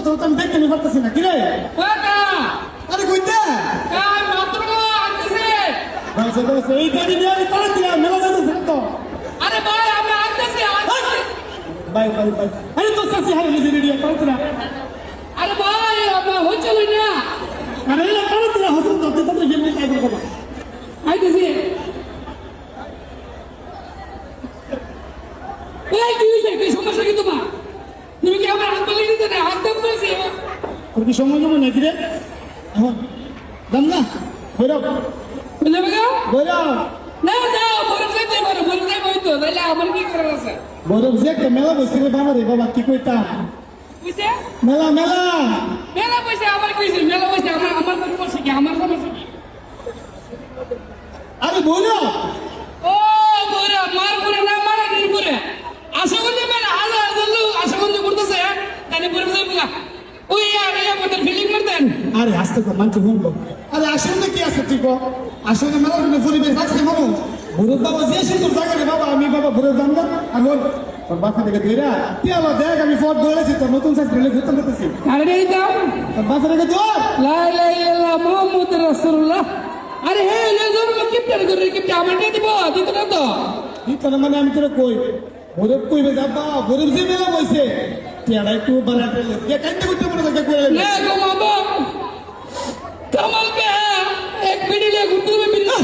তো আমি দেখতে আমি পারতেছি না কি রে আরে কইতে এই গাড়ি নিয়ে আমি তারা দিলাম মেলা যাচ্ছে তো আরে ভাই আমি আসতেছি বাই বাই বাই আরে তো সাথে হাই নিজে রেডি করতে না আরে ভাই আমার হচ্ছে না আরে এলা তারা দিলা হসন তো তো জেনে কাজ করব আইতেছি এই কি হইছে কি সমস্যা কি তোমার তুমি কি আমার হাত বলে দিতে না হাত দাম বলছি তোর কি সময় জমা নাকি রে এখন দাম না বৈরব বুঝলে বাবা বৈরব না যাও বরফ যাইতে পারো বরফ যাই বইতো তাহলে আমার কি করার আছে বৈরব যে একটা মেলা বসে রে বাবা রে বাবা কি কইতাম বুঝছে মেলা মেলা মেলা পয়সা আমার কইছে মেলা পয়সা আমার সমস্যা কি আমার সমস্যা কি আরে বৈরব ও বড় মার করে না মারা দিন করে আশা করতে মেলা হাজার লোক আশা করতে করতেছে তাহলে বরফ যাই বলা ওই আর এই আমাদের ফিলিং করতেন আরে আস্তে কর মানতে শুনবো আরে আসলে কি আছে ঠিক আসলে মেলা কিন্তু পরিবেশ রাখছে বাবু ভুরুর বাবা যে সুন্দর জায়গা রে বাবা আমি বাবা ভুরুর দাম না আর ওর বাসা থেকে ধীরা তুই আমার দেখ আমি ফট ধরেছি তোর নতুন সাইজ রেলে ঘুরতে পেতেছি আরে এই দাম তোর বাসা থেকে ধর লা ইলাহা ইল্লাল্লাহ মুহাম্মাদুর রাসূলুল্লাহ আরে হে লেজর কিপটার করে কিপটা আমার দিয়ে দিব দিত না তো তুই তোর মানে আমি তোর কই ভুরুর কইবে যাবা ভুরুর যে মেলা বইছে তুই আর একটু বানাতে লে এ কাইতে করতে পারে দেখা করে না গো বাবা কামাল কে এক পিড়ি লে ঘুরতে হবে বিল্লাহ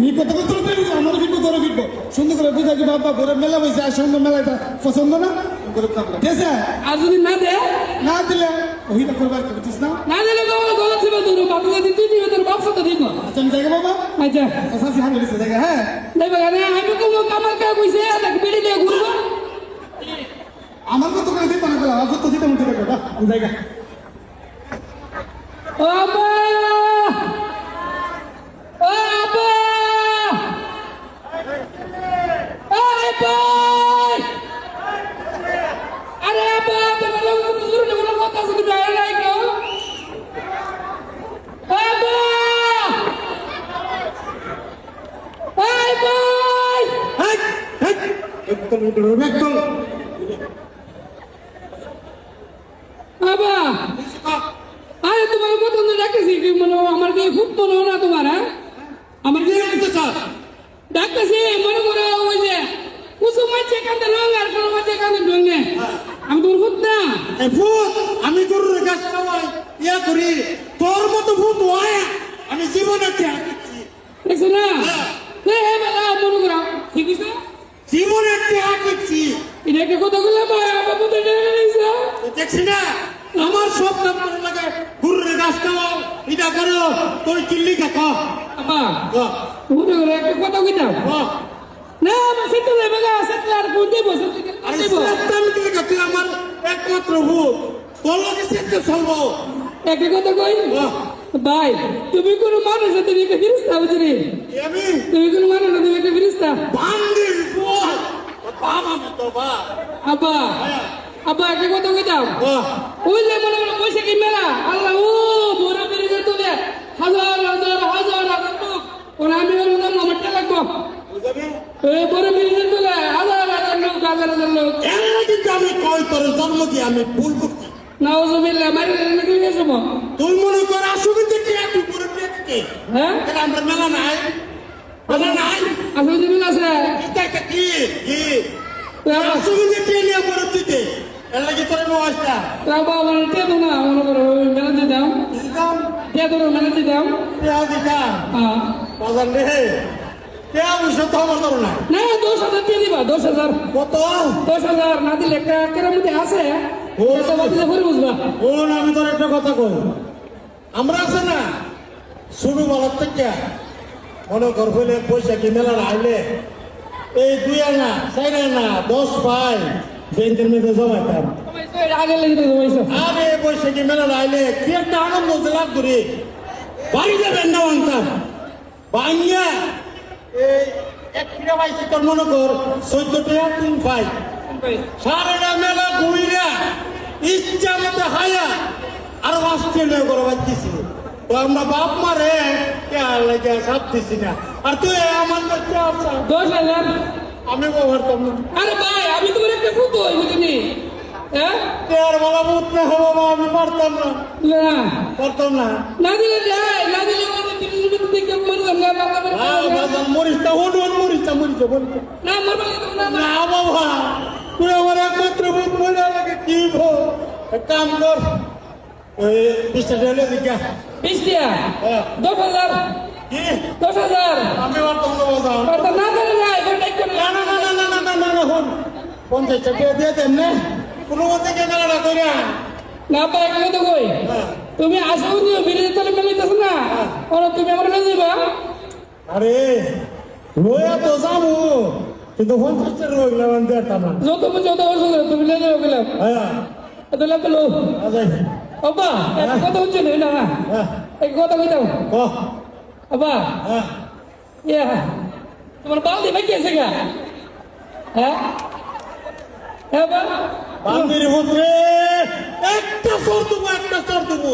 নি কত কত পেরি আমার কিন্তু তোর কিন্তু সুন্দর করে বুঝা কি বাবা ভুরুর মেলা বইছে আর সুন্দর মেলাটা পছন্দ না ভুরুর কাম ঠিক আছে আর যদি না দে না দিলে ওইটা করবার করছিস না না দিলে গো গলা ছিল তোর বাবা যদি তুই দিবে তোর বাপ সাথে দিব আচ্ছা আমি জায়গা বাবা আচ্ছা সাসি হাঙ্গি দিছে জায়গা হ্যাঁ দেখ আরে আমি কোনো কামাল কে কইছে এক পিড়ি লে ঘুরবো আমার কত করে দিতে না আমার কত দিতে মনে করে জায়গা ও আব্বা ও আব্বা আরে ভাই আরে আব্বা তোমার লোক দূর থেকে কোনো কথা শুনতে পারে নাই কেউ আব্বা আরে ভাই একদম একদম আব্বা আরে তোমার কত দিন ডাকতেছি কি মনে আমার কি খুব মনে হয় না তোমার হ্যাঁ আমার কি ডাকতেছ ডাকতেছি মনে করো ওই যে কুসুম মাঝে কান্দে রঙ আর কোনো মাঝে কান্দে ঢঙ্গে আমি তোর ভূত না ভূত আমি গরুর গাছ খাওয়াই ইয়া করি তোর মতো ভূত হয় আমি জীবনে দেখছো না বেলা মনে করো ঠিক আছে জীবনে ত্যাগ করছি এটা একটা কথা বললাম বাবু তো দেখছি না আমার সব নাম লাগে গরুর গাছ খাওয়াও এটা করো তুই চিল্লি খাও আব্বা মনে করো একটা কথা কইতাম না আমার সেটা নেবে না সেটা আর কোন দেব আরে আমি কি করতে আমার একমাত্র ভূত তোলকে সেটা চলবো একটা কথা কই ভাই তুমি কোন মানুষ তুমি একটা ফিরিস্তা বুঝলি আমি তুমি কোন মানুষ তুমি একটা ফিরিস্তা বান্দির ভূত বাবা মতো বা আব্বা আব্বা একটা কথা কইতাম ওই যে মনে মনে পয়সা কি মেলা আল্লাহ ও বড় ফিরিস্তা তোলে হাজার হাজার হাজার হাজার লোক ওরা আমি ওর নাম আমারটা লাগবো এই বড় ফিরিস্তা তোলে হাজার হাজার লোক হাজার হাজার লোক এর কিন্তু আমি কই তোর জন্ম দিয়ে আমি ভুল করছি নাউজুবিল্লাহ মারি নাকি গেছবো তুই মনে কর আসবে থেকে তুই করে পেতে হ্যাঁ তাহলে আমরা মেলা নাই মেলা নাই আসলে তুমি আছে এটা কি কি আসবে থেকে নিয়ে পড়ে দিতে এর লাগি তোর নয়টা বাবা মানে তে না মনে করো মেলা দিয়ে দাও দিদাম তে ধরো মেলা দিয়ে দাও দেয়া দিতা হ্যাঁ বাজার রে দেয়া বুঝো তো আমার ধরো না না 10,000 দিয়ে দিবা 10,000 কত 10,000 না দিলে একটা কেরার মধ্যে আছে ও এটা বাতিলে ভরে বুঝবা ও আমি তোর একটা কথা কই আমরা আছে না শুরু বলার থেকে মনে কর হইলে পয়সা কি মেলা আইলে এই 2 আনা 4 আনা 10 পাই ব্যাংকের মধ্যে জমাইতাম আগে লেগে দেবো আরে পয়সা কি মেলা আইলে কি একটা আনন্দ লাভ করি বাড়িতে বেন্ডা আনতাম বাংলা এই এক কিলো পাইছি তোর মনে কর 14 টাকা 3 পাই সারাটা মেলা ঘুমিরা ইচ্ছা মতো হায়া আর অস্ট্রেলিয়া করে বাচ্চিছি তো আমরা বাপ মারে লেগে সাপ দিছি না আর তুই আমার কাছে 10,000 আমি ব্যবহার করব আরে ভাই আমি তোমার একটা ফুটো বুঝিনি হ্যাঁ আর বলা ভূত না হবো না, আমি পারতাম না, দিলে না পারতাম না। না দিলে যাই না দিলে বলবো তিরিশ মিনিট থেকে মরলাম না বাবা মরিচটা হলুন মরিচটা মরিচটা বলতো না মরবো না না বাবা, তুই আমার একমাত্র ভূত মরে লাগে কি ভো, এক কাম কর ওই 20 টাকা হলে দিকা 20 টাকা হ্যাঁ। 10,000 কি 10,000 আমি পারতাম না বাবা। কথা না বলে যাই কন্টাক্ট করে না না না না না না না না না হন 50 টাকা দিয়ে দেন না কোনো মতে কে মেলাটা কইরা না পাই গেলে তো কই তুমি আসো দিও বিরিয়ানি তাহলে মেলাইতেছ না ওরা তুমি আমার কাছে দিবা আরে লয়া তো যাবো কিন্তু 50 টাকা রইল আমি দিতাম না। যত বছর তুমি নিয়ে যাবে গেলাম হ্যাঁ তাহলে পেলো আজাই বাবা এক কথা হচ্ছে না না হ্যাঁ এক কথা কইতাম ক বাবা হ্যাঁ ইয়া তোমার বালতি ভাই গেছে গা হ্যাঁ হ্যাঁ বাবা বান্দির পুত্রে একটা চোর দেবো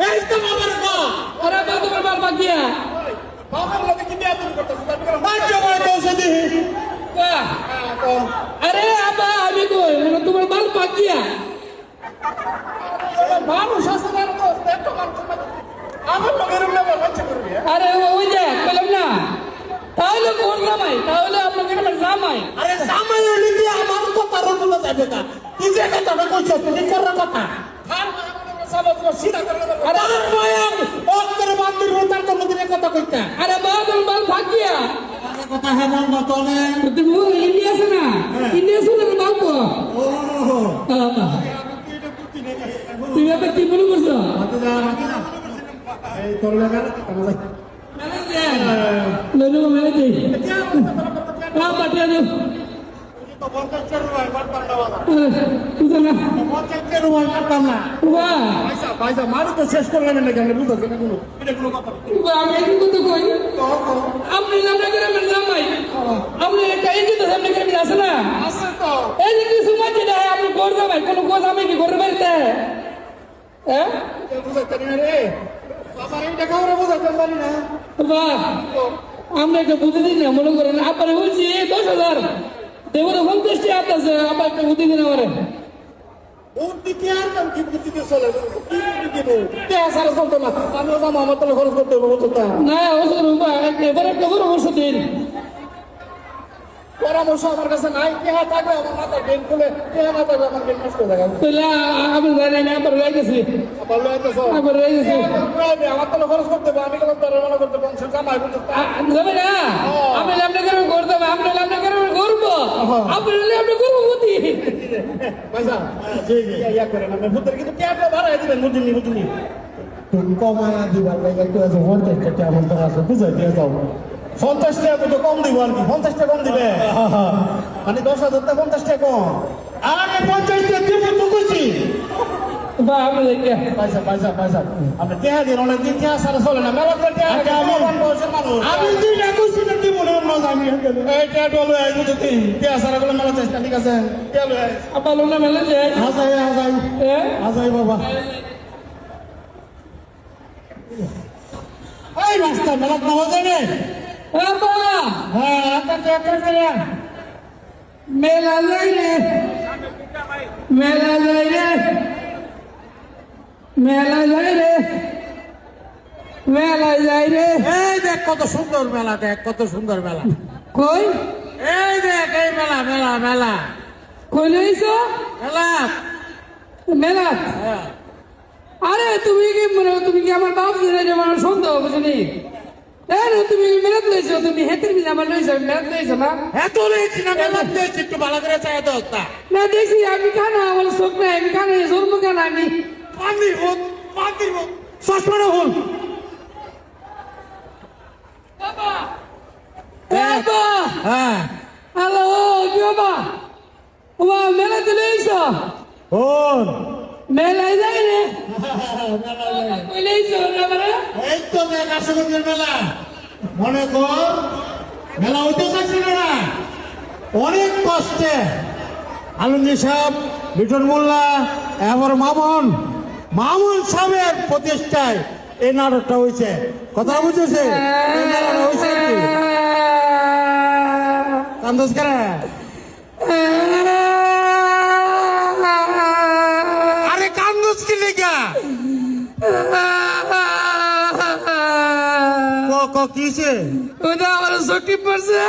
এই তো বাবার গা আরে বাবা তোমার বাল বাকিয়া বাবার লোকে কি বিয়া তুমি করতেছ বাচ্চা বড় কইছে দি আরে আবা আমি কই মানে তোমার বাল বাকিয়া মানুষ আছে না তো এত মানুষ আমার লোকের না বাচ্চা করবি আরে ওই যে বললাম না তাহলে কোন জামাই তাহলে আপনাকে আমার জামাই আরে জামাই হইলে কি আমার কথা রটনা যাবে না কি যে কথাটা কইছ তুমি করার কথা আরে মায়াম অন্তরে বান্দির ভূতার তো মধ্যে কথা কইতা আরে বাবা তোমার বাল বাকিয়া কথা হ্যাঁ বল বতলে তুমি ইন্ডিয়া আছে না ইন্ডিয়া শুনে বাবু ও তুমি এত কি মনে করছো এই তোর লাগা মেনু মেনে দিই পাঠিয়ে দিও বুঝো না মারু তো শেষ করলাম না কেন বুঝতে আমি একটু কথা কই আপনি আমরা গ্রামের জামাই আপনি একটা ইঞ্জিন তো সামনে গ্রামে আছে না আছে তো এই যে কিছু মাঝে দেয় আপনি ঘর জামাই কোনো গো জামাই কি ঘরের বাড়িতে হ্যাঁ বুঝতে না রে আমার এইটা কাউরে বুঝাতে পারি না বাহ আমরা একটা বুঝে দিই না মনে করেন আপনার বলছি 10,000 দেবো তো 50 টাকা আছে আবার একটা বুঝে দিন আমারে বুদ্ধি কি আর কাম কি বুদ্ধি দিয়ে চলে কি বুদ্ধি দেবো তে আসার চলতো না আমি ওটা আমার তো খরচ করতে হবে বুঝতো না না ওষুধ এবার একটা করে ওষুধ দিন পরামর্শ আমার কাছে নাই কেহা থাকবে আমার মাথায় বেন খুলে কেহা না থাকবে আমার বেন নষ্ট হয়ে যাবে তাহলে আমি জানি না আবার রয়েছি আবার লইতেছ আবার রয়েছি আমার তো খরচ করতে হবে আমি কেন তার মনে করতে বংশ জামাই বুঝতো যাবে না আপনি লামনে করে করতে হবে আপনি লামনে করে করবো আপনি লামনে করবো বুদ্ধি পয়সা জি জি ইয়া করে না ভূতের কিন্তু ক্যাবটা ভাড়া দিবেন বুঝুনি বুঝুনি তুমি কমায়া দিবার লাগে একটু আছে 50 টাকা আমার তো আছে বুঝাই দিয়ে যাও 50 টাকা তো কম দিব আর কি 50 টাকা কম দিবে মানে 10,000 টাকা 50 টাকা কম আরে 50 টাকা দিব তো কইছি বা আপনি দেখে পয়সা পয়সা পয়সা আপনি টেহা দিন অনেক দিন টেহা সারা চলে না মেলা করে টেহা আমি দুইটা কইছি না দিব না মজা আমি এই টেহা ডলো আই বুঝতে টেহা সারা গুলো মেলা চেষ্টা ঠিক আছে টেহা লই আই আপা লোনা মেলে যায় আজাই আজাই হ্যাঁ আজাই বাবা এই রাস্তা মেলা নাও জানে আপা হ্যাঁ একটা মেলা যায় রে মেলা যায় রে মেলা যায় রে মেলা যায় রে এই দেখ কত সুন্দর মেলা দেখ কত সুন্দর মেলা কই এই দেখ এই মেলা মেলা মেলা কই লইছো মেলা মেলা আরে তুমি কি আমার বাপ দিলে যে আমার সন্দেহ বুঝলি তুমি মেলাত লইছো তুমি হেতের মিলে আমার লইছো মেলাত লইছো না এত রয়েছি না মেলা দিয়েছি একটু ভালো করে চাই দোস্তা না দেখছি আমি খানা আমার চোখ নাই আমি খানা জন্ম খানা আমি পান্দির ভূত চশমাটা হল বাবা বাবা হ্যাঁ হ্যালো কি বাবা বাবা মেলাতে লইছো হল মেলায় যায় রে কই লইছো না বাবা এই তো দেখ আসলে মেলা মনে কর মেলা হইতে চাচ্ছিল না অনেক কষ্টে আলমগীর সাহেব লিটন মোল্লা এবার মামুন সাহেবের প্রতিষ্ঠায় এই নাটকটা হয়েছে কথা বুঝেছে এই মেলাটা হয়েছে আর কি কান্দোস করে কিসে ওটা আমার চোখে পড়ছে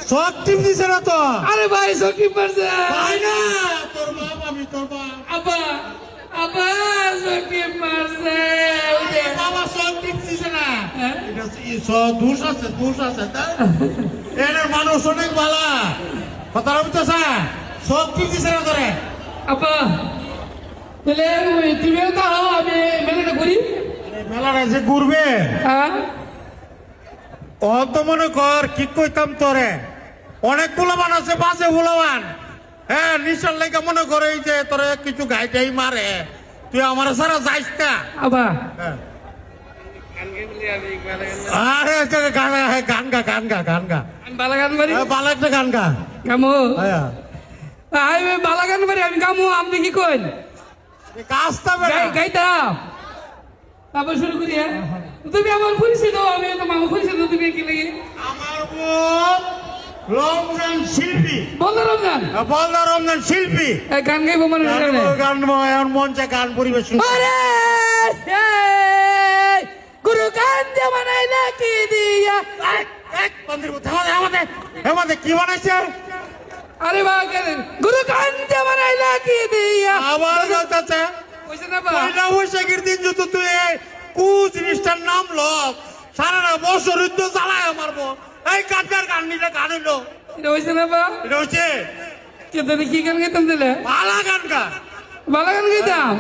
সব টিপ দিছে না তো আরে ভাই চোখে পড়ছে তাই না তোর বাপ আমি তোর বাপ আব্বা আব্বা চোখে পড়ছে বাবা সব টিপ দিছে না হ্যাঁ? এটা সব দোষ আছে তাই এর মানুষ অনেক ভালো কথা বলতেছে সব টিপ দিছে না তোরে আব্বা তাহলে তুমিও তো আমি মেলাটা করি মেলাটা যে ঘুরবে হ্যাঁ ও তো মনে কর কি কইতাম তোরে অনেক পোলাবান আছে বাসে পোলাবান হ্যাঁ নিশার লেগে মনে করে এই যে তোরে কিছু গাইটাই মারে তুই আমার সারা যাইস না আব্বা হ্যাঁ। আরে গান গা আমি বালাগান বাড়ি ভালো একটা গান গা কামু হ্যাঁ আমি বালাগান বাড়ি আমি কামু আপনি কি কইন কাজটা বেড়া গাইতাম তারপর শুরু করি হ্যাঁ? তুমি আমার পরিচিত আমি তোমার পরিচিত তুমি কি লাগে আমার বোন রমজান শিল্পী বলো রমজান বলদা রমজান শিল্পী গান গাইবো মানে গান এমন মঞ্চে গান পরিবেশন আরে গুরু গান বানাইলা কি দিয়া আমাদের কি বানাইছে আরে বা গুরু গান বানাইলা কি দিয়া আবার গাইতেছে কইছে না বা পয়লা বৈশাখের দিন যদি তুই কু জিনিসটার নাম লক সারাটা বছর তো জ্বালায় মারবো এই কাটার গান নিলে গান হইলো এটা হইছে না বা এটা হচ্ছে কিন্তু কি গান গাইতাম দিলে পালা গান গা ভালো গান গাইতাম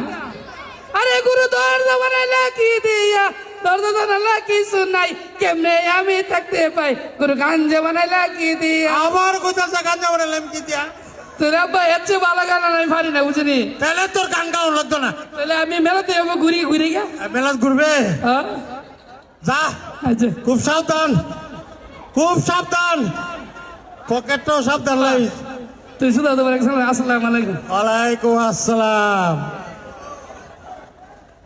আরে গুরু দরজা বানাইলা কি দিয়া দরজা বানাইলা কিছু নাই কেমনে আমি থাকতে পাই গুরু গান বানাইলা কি দিয়া আবার কোথাও গান যাবো কি দিয়া তোর আব্বা এর চেয়ে ভালো গান আমি পারি না বুঝলি তাহলে তোর গান গাও লাগতো না তাহলে আমি মেলাতে যাবো ঘুরি ঘুরি গা মেলাত ঘুরবে হ্যাঁ? যা আচ্ছা খুব সাবধান পকেটটাও সাবধান লাইস তুই শুধু তোমার আসসালাম আলাইকুম ওয়ালাইকুম আসসালাম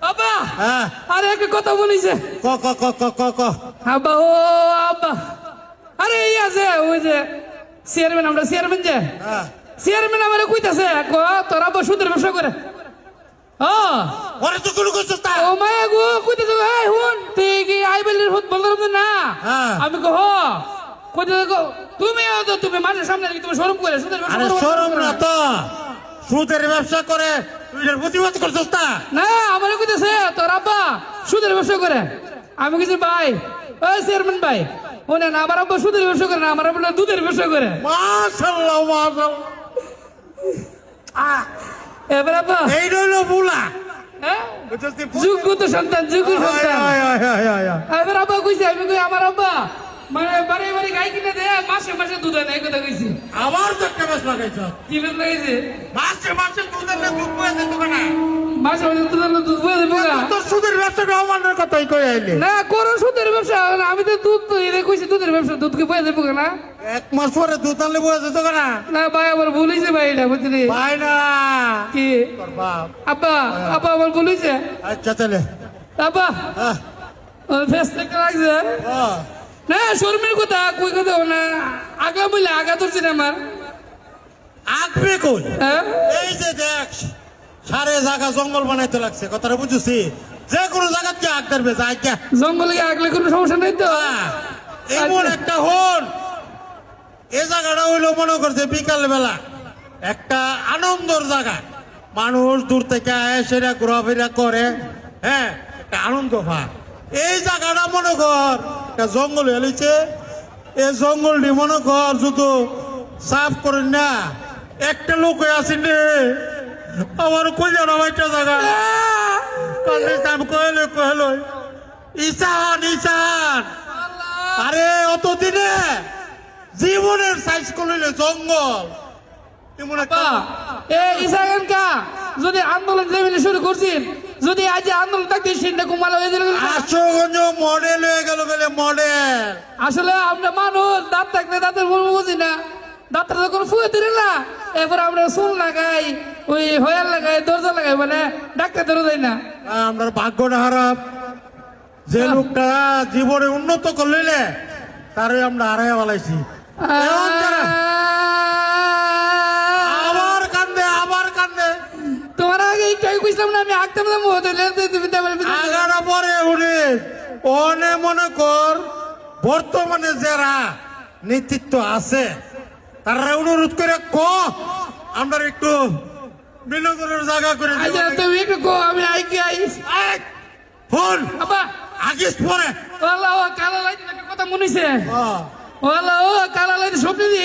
আব্বা হ্যাঁ আরে একটা কথা বলিছে ক ক ক ক ক ক আব্বা ও আব্বা আরে এই আছে ওই যে চেয়ারম্যান আমরা চেয়ারম্যান যে হ্যাঁ চেয়ারম্যান আমার কইতাছে তোর আব্বা সুদের ব্যবসা করে ও ওরে তো কোনো কিছু তা ও মায়া গো কইতাছে এই হুন তুই কি আইবেলের হুত বললাম না হ্যাঁ। আমি কো কইতাছে তুমি মানুষের সামনে রেখে তুমি শরম করে সুদের ব্যবসা আরে করো, শরম না তো সুদের ব্যবসা করে তুই এর প্রতিবাদ করছিস তা না আমার কইতাছে তোর আব্বা সুদের ব্যবসা করে আমি কিছু ভাই ওই চেয়ারম্যান ভাই ও না আমার আব্বা সুদের ব্যবসা করে না আমার আব্বা দুধের ব্যবসা করে মাশাআল্লাহ এবার আব্বা এই রইল বুলা হ্যাঁ? যোগ্য সন্তান এবার আব্বা কইছে আমি কই আমার আব্বা মানে বারে বারে গাই কিনে দে মাসে মাসে দুধ আনে এই কথা কইছি আবার তো একটা মাস লাগাইছ কি বেশ লাগাইছে মাসে দুধ এনে দুধ বয়ে দিত না মাসে মাসে দুধ বয়ে দেবো না তোর সুদের ব্যবসাটা আমাদের কথাই কই আইলে না করো সুদের ব্যবসা আমি তো দুধ তো এটা কইছি দুধের ব্যবসা দুধ কি বয়ে দেবো না এক মাস পরে দুধ আনলে বয়ে দিত না না ভাই আমার ভুলিছে ভাই এটা বুঝলি ভাই না কি তোর বাপ আব্বা আব্বা আমার ভুলিছে আচ্ছা তাহলে আব্বা হ্যাঁ ফেস থেকে লাগছে ও না শর্মের কথা কই কথা না আগা বলে আগা ধরছি না আমার আঁকবে কই হ্যাঁ এই যে দেখ সারে জায়গা জঙ্গল বানাইতে লাগছে কথাটা বুঝছি যে কোনো জায়গা কি আগ ধরবে জায়গা জঙ্গলে আগলে কোনো সমস্যা নেই তো এমন একটা হন এই জায়গাটা হইলো মনে করছে বিকাল বেলা একটা আনন্দর জায়গা মানুষ দূর থেকে সেটা ঘোরাফেরা করে হ্যাঁ একটা আনন্দ পায় এই জায়গাটা মনে কর একটা জঙ্গল এলিছে এই জঙ্গলটি মনে কর শুধু সাফ করেন না একটা লোক আসেন রে আমার কই জানো একটা জায়গা কান্দে সাপ কহেলো ঈশান আরে অত দিনে জীবনের সাইজ করলে জঙ্গল এমন একটা ইসাগান কা যদি আন্দোলন যেভাবে শুরু করছেন যদি আজ আন্দোলন থাকতে সেটা কুমাল হয়ে গেল আশুগঞ্জ মডেল হয়ে গেল বলে মডেল আসলে আমরা মানুষ দাঁত থাকলে দাঁতের বলবো বুঝি না দাঁতটা যখন ফুয়ে দিলে না এরপর আমরা চুল লাগাই ওই হয়ার লাগাই দরজা লাগাই মানে ডাক্তার ধরে যায় না আমরা ভাগ্যটা খারাপ যে লোকটা জীবনে উন্নত করলে তারে আমরা হারাই বলাইছি আবার কান্দে তোমার আগে আগারা পরে উনি ওনে মনে কর বর্তমানে যারা নেতৃত্ব আছে তারা অনুরোধ করে আমরা একটু বিনোদনের জায়গা করে দিই। আচ্ছা তুমি একটু কো আমি আইকি আইস ফোন আবা আগিস পরে ওলা ও কালা লাইতে একটা কথা মনে হইছে ওলা ও কালা লাইতে স্বপ্ন দি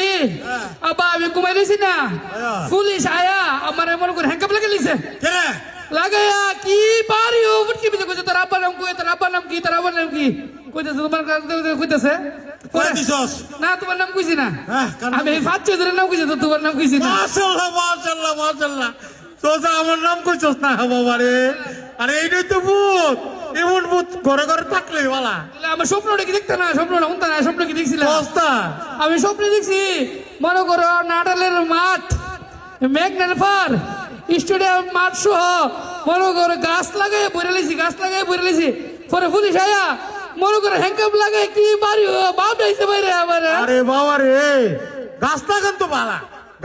আবা আমি ঘুমাই রইছি না পুলিশ আয়া আমার মনে করে হ্যাঙ্কাপ লাগে লিছে কে লাগায়া কি পারি ও বুটকি বিজে কইছে তোর আব্বার নাম কই তোর আব্বার নাম কি তোর আব্বার নাম কি কইতেছে তোমার কাছে কইতেছে কই দিছস? না তোমার নাম কইছি না হ্যাঁ, কার নাম আমি ফাচ্চে ধরে নাম কইছি তো তোমার নাম কইছি না মাশাআল্লাহ মাশাআল্লাহ মাশাআল্লাহ সোজা আমার নাম কইছস না বাবা রে। আরে এইটাই তো ভূত, এমন ভূত ঘরে ঘরে থাকলে বালা তাহলে আমার স্বপ্নটা কি দেখতে না স্বপ্নটা উনতা না স্বপ্ন কি দেখছিলাম অবস্থা। আমি স্বপ্নে দেখছি মনে করো নাটালের মাঠ মেঘনার পার স্টেডিয়াম মাঠ সহ মনে করো গাছ লাগাই বইরে লাইছি পরে পুলিশ আয়া মনে করো হ্যাঙ্কাপ লাগাই কি বাড়ি বাপ আইছে বাইরে আবার আরে বাবা রে, গাছ লাগান তো বালা,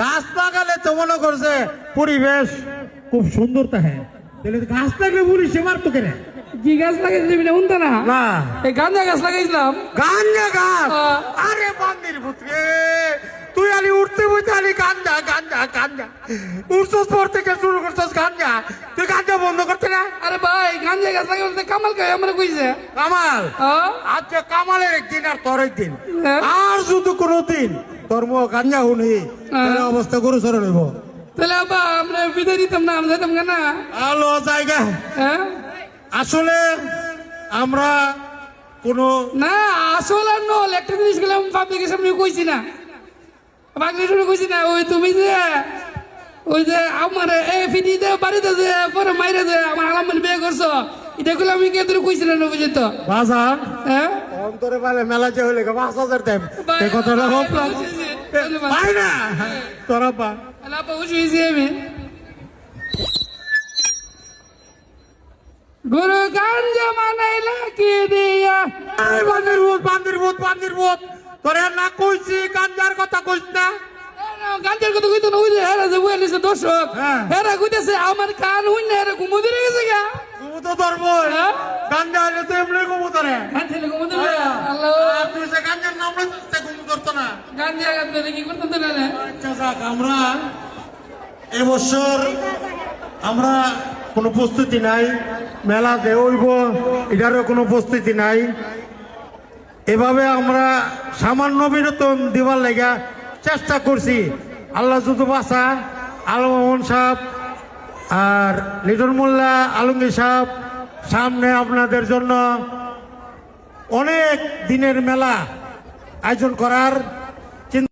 গাছ লাগালে তো মনে করছে পরিবেশ খুব সুন্দর থাকে। তাহলে গাছ লাগলে পুলিশে মারতো কেন? কি গাছ লাগাইছিলি না উনতা না না এই গাঁজা গাছ লাগাইছিলাম গাঞ্জা গাছ। হ্যাঁ। আরে বান্দির পুত্রে, তুই আলি উঠতে বইতে আলি গাঞ্জা গাঞ্জা গাঞ্জা উঠছস পর থেকে শুরু করছস গাঞ্জা। তুই গাঞ্জা বন্ধ করতে না? আরে ভাই গাঁজা গাছ লাগাইতে কামাল কে আমরা কইছে কামাল হ্যাঁ আজকে কামালের একদিন আর তোর একদিন, হ্যাঁ। আর যদি কোনোদিন তোর মুখ গাঞ্জা শুনি তাহলে অবস্থা গরু সরে নেব। তাহলে আব্বা আমরা বিদায় দিতাম না আমরা যাইতাম না আলো জায়গা হ্যাঁ আসলে আমরা কোনো না আসল আর নল একটা জিনিস গেলাম পাবলিকের সামনে কইছি না পাবলিকের সামনে কইছি না ওই যে আমার এই ফিটি দে বাড়িতে যে পরে মাইরে যে আমার আলামন বিয়ে করছো এটা গুলো আমি কে তোর কইছি না বুঝলি তো বাজার হ্যাঁ অন্তরে পালে মেলা যে হইলে 5,000 দেব এই কথাটা ভাবলাম পাই না তোরা পা আলাপা বুঝিয়েছি আমি গুরু গাঞ্জা মানাইলা কি দিয়া এই বান্দির ভূত তোরে না কইছি গাঞ্জার কথা কইছ না। গাঞ্জার কথা কইতো না ওই যে হেরা যে বইয়া নিছে দর্শক হ্যাঁ। হেরা কইতেছে আমার কান হইন না হেরা ঘুমো দিয়ে গেছে গা তুমি তো ধরবো হ্যাঁ? গাঞ্জা হইলে তো এমনি ঘুমো ধরে। হ্যাঁ ছেলে ঘুমো দিয়ে আল্লাহ আর তুই যে গাঞ্জার নাম লইতে ঘুমো ধরতো না। গাঞ্জা গাঞ্জা কি করতে না আচ্ছা যাক, আমরা এবছর আমরা কোনো প্রস্তুতি নাই, মেলা দে হইব এটারও কোনো প্রস্তুতি নাই। এভাবে আমরা সামান্য বিনোদন দিবার লাগা চেষ্টা করছি। আল্লাহ যদি বাসা আলম মোহন সাহেব আর লিটন মোল্লা আলমগীর সাহেব সামনে আপনাদের জন্য অনেক দিনের মেলা আয়োজন করার